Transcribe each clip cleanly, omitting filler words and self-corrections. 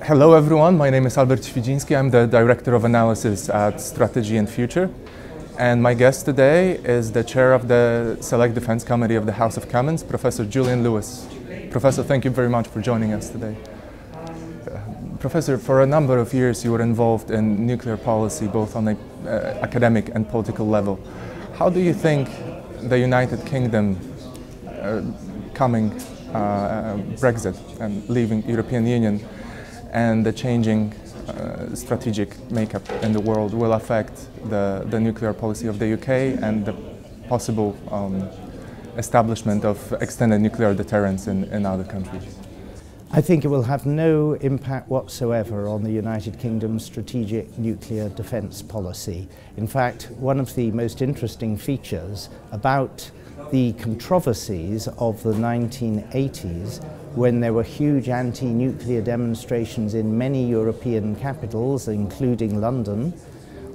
Hello everyone, my name is Albert Świdziński. I'm the Director of Analysis at Strategy and Future. And my guest today is the chair of the Select Defense Committee of the House of Commons, Professor Julian Lewis. Professor, thank you very much for joining us today. Professor, for a number of years you were involved in nuclear policy, both on an academic and political level. How do you think the United Kingdom coming Brexit and leaving the European Union and the changing strategic makeup in the world will affect the nuclear policy of the UK and the possible establishment of extended nuclear deterrence in other countries? I think it will have no impact whatsoever on the United Kingdom's strategic nuclear defence policy. In fact, one of the most interesting features about the controversies of the 1980s, when there were huge anti-nuclear demonstrations in many European capitals, including London,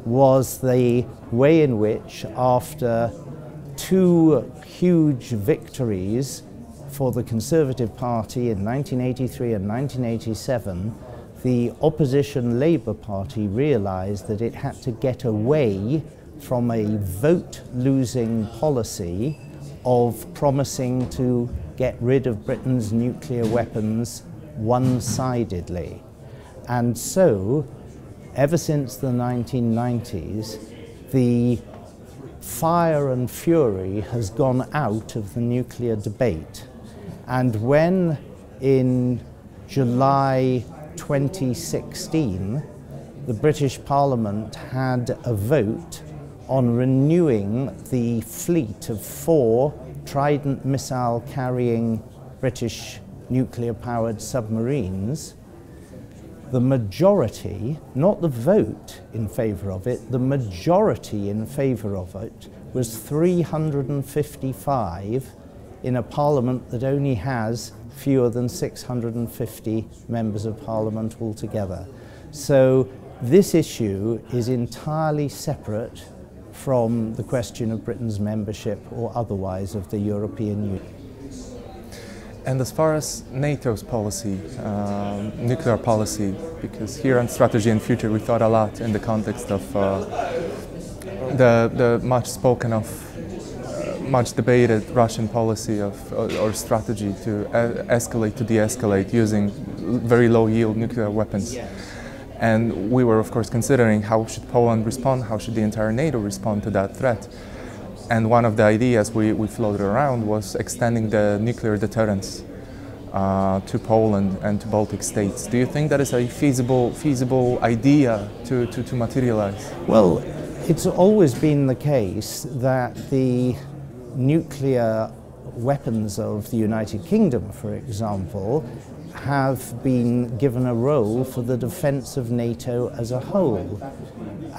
was the way in which, after two huge victories for the Conservative Party in 1983 and 1987, the opposition Labour Party realised that it had to get away from a vote-losing policy of promising to get rid of Britain's nuclear weapons one-sidedly. And so, ever since the 1990s, the fire and fury has gone out of the nuclear debate. And when in July 2016, the British Parliament had a vote on renewing the fleet of 4 Trident missile-carrying British nuclear-powered submarines, the majority, not the vote in favour of it, the majority in favour of it was 355 in a parliament that only has fewer than 650 members of parliament altogether. So this issue is entirely separate from the question of Britain's membership or otherwise of the European Union. And as far as NATO's policy, nuclear policy, because here on Strategy and Future we thought a lot in the context of the much spoken of, much debated Russian policy of, or strategy to escalate to de-escalate using very low-yield nuclear weapons. And we were, of course, considering how should Poland respond, how should the entire NATO respond to that threat. And one of the ideas we floated around was extending the nuclear deterrence to Poland and to Baltic states. Do you think that is a feasible idea to materialize? Well, it's always been the case that the nuclear weapons of the United Kingdom, for example, have been given a role for the defence of NATO as a whole.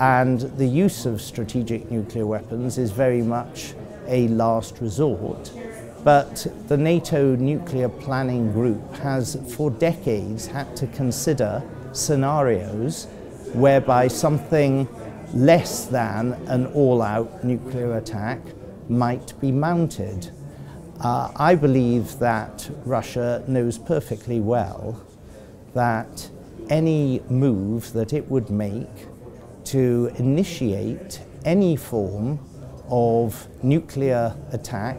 And the use of strategic nuclear weapons is very much a last resort. But the NATO Nuclear Planning Group has for decades had to consider scenarios whereby something less than an all-out nuclear attack might be mounted. I believe that Russia knows perfectly well that any move that it would make to initiate any form of nuclear attack,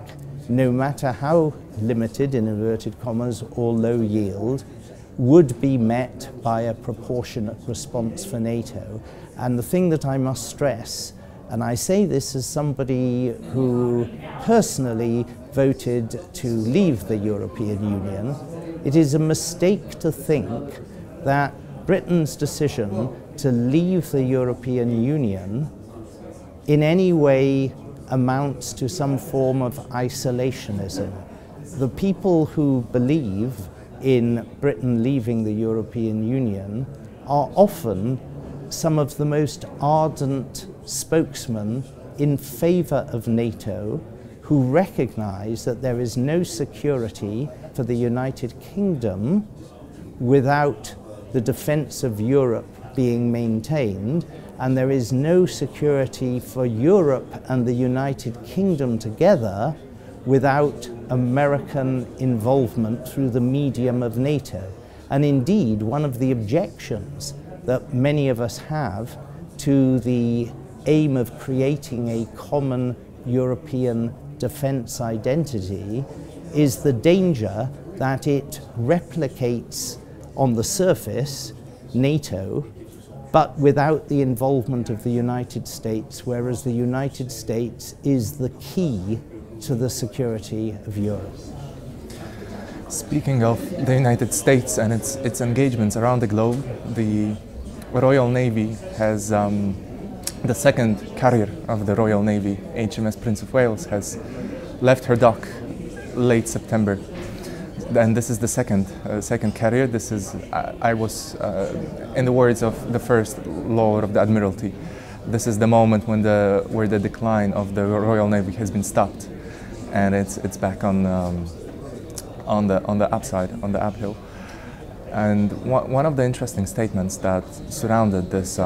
no matter how limited, in inverted commas, or low yield, would be met by a proportionate response for NATO. And the thing that I must stress, and I say this as somebody who personally voted to leave the European Union, it is a mistake to think that Britain's decision to leave the European Union in any way amounts to some form of isolationism. The people who believe in Britain leaving the European Union are often some of the most ardent spokesmen in favour of NATO, who recognise that there is no security for the United Kingdom without the defence of Europe being maintained, and there is no security for Europe and the United Kingdom together without American involvement through the medium of NATO. And indeed, one of the objections that many of us have to the aim of creating a common European defence identity is the danger that it replicates on the surface NATO, but without the involvement of the United States, whereas the United States is the key to the security of Europe. Speaking of the United States and its engagements around the globe, the Royal Navy has the second carrier of the Royal Navy, HMS Prince of Wales, has left her dock late September. And this is the second carrier. This is, I was, in the words of the first Lord of the Admiralty, this is the moment when where the decline of the Royal Navy has been stopped, and it's back on the upside, on the uphill. And one of the interesting statements that surrounded this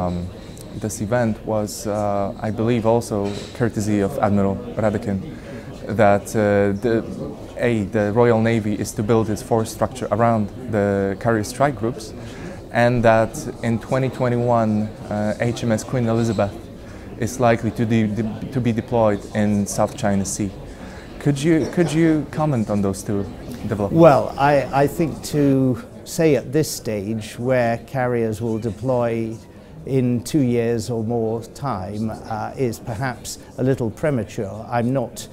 this event was, I believe, also courtesy of Admiral Radekin, that the Royal Navy is to build its force structure around the carrier strike groups, and that in 2021 HMS Queen Elizabeth is likely to be deployed in South China Sea. Could you comment on those two developments? Well, I think to say at this stage where carriers will deploy in 2 years or more time is perhaps a little premature. I'm not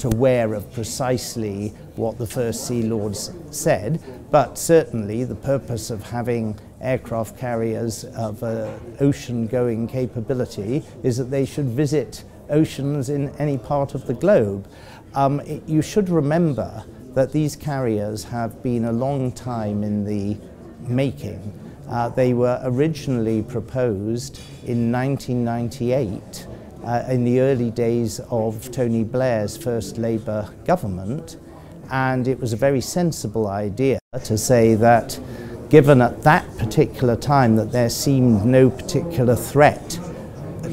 aware of precisely what the First Sea Lords said, but certainly the purpose of having aircraft carriers of ocean-going capability is that they should visit oceans in any part of the globe. You should remember that these carriers have been a long time in the making. They were originally proposed in 1998 in the early days of Tony Blair's first Labour government, and it was a very sensible idea to say that given at that particular time that there seemed no particular threat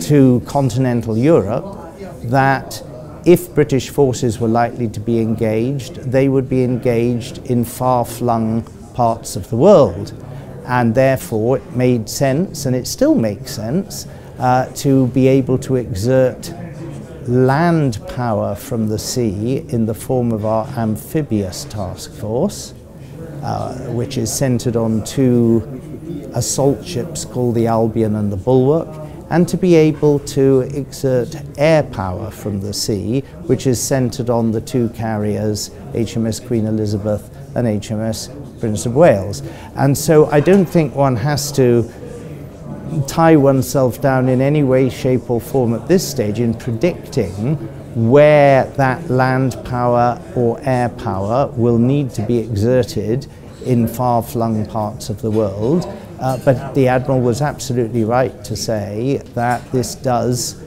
to continental Europe, that if British forces were likely to be engaged, they would be engaged in far-flung parts of the world. And therefore it made sense, and it still makes sense, to be able to exert land power from the sea in the form of our amphibious task force, which is centred on two assault ships called the Albion and the Bulwark, and to be able to exert air power from the sea, which is centred on the two carriers, HMS Queen Elizabeth and HMS Prince of Wales. And so I don't think one has to tie oneself down in any way, shape or form at this stage in predicting where that land power or air power will need to be exerted in far-flung parts of the world. But the Admiral was absolutely right to say that this does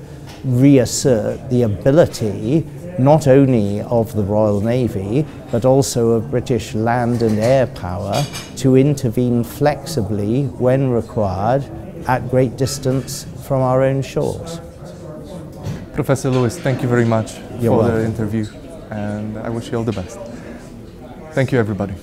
reassert the ability not only of the Royal Navy, but also of British land and air power to intervene flexibly when required at great distance from our own shores. Professor Lewis, thank you very much You're for welcome. the interview, and I wish you all the best. Thank you, everybody.